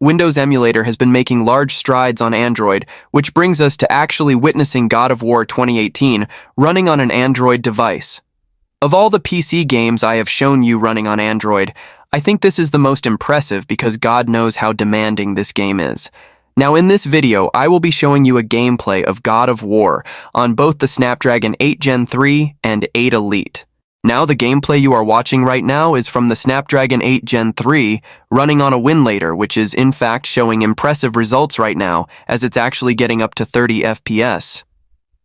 Windows Emulator has been making large strides on Android, which brings us to actually witnessing God of War 2018 running on an Android device. Of all the PC games I have shown you running on Android, I think this is the most impressive because God knows how demanding this game is. Now in this video, I will be showing you a gameplay of God of War on both the Snapdragon 8 Gen 3 and 8 Elite. Now the gameplay you are watching right now is from the Snapdragon 8 Gen 3 running on a Winlator, which is in fact showing impressive results right now as it's actually getting up to 30 FPS.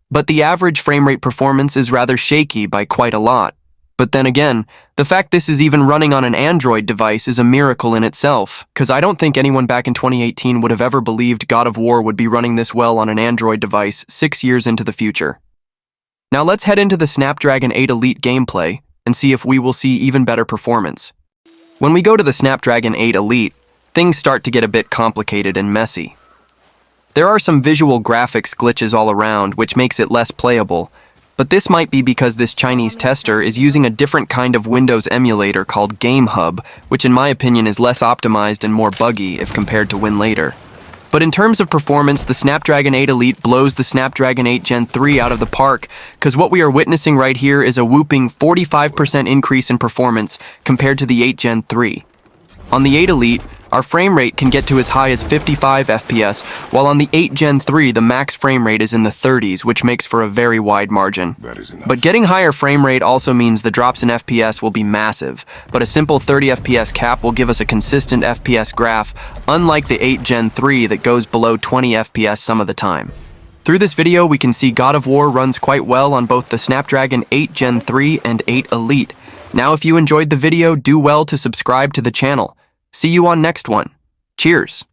But the average frame rate performance is rather shaky by quite a lot. But then again, the fact this is even running on an Android device is a miracle in itself, because I don't think anyone back in 2018 would have ever believed God of War would be running this well on an Android device 6 years into the future. Now let's head into the Snapdragon 8 Elite gameplay and see if we will see even better performance. When we go to the Snapdragon 8 Elite, things start to get a bit complicated and messy. There are some visual graphics glitches all around, which makes it less playable, but this might be because this Chinese tester is using a different kind of Windows emulator called Game Hub, which in my opinion is less optimized and more buggy if compared to Winlator. But in terms of performance, the Snapdragon 8 Elite blows the Snapdragon 8 Gen 3 out of the park, because what we are witnessing right here is a whooping 45% increase in performance compared to the 8 Gen 3. On the 8 Elite, our frame rate can get to as high as 55 FPS, while on the 8 Gen 3, the max frame rate is in the 30s, which makes for a very wide margin. But getting higher frame rate also means the drops in FPS will be massive, but a simple 30 FPS cap will give us a consistent FPS graph, unlike the 8 Gen 3 that goes below 20 FPS some of the time. Through this video, we can see God of War runs quite well on both the Snapdragon 8 Gen 3 and 8 Elite. Now if you enjoyed the video, do well to subscribe to the channel. See you on next one. Cheers.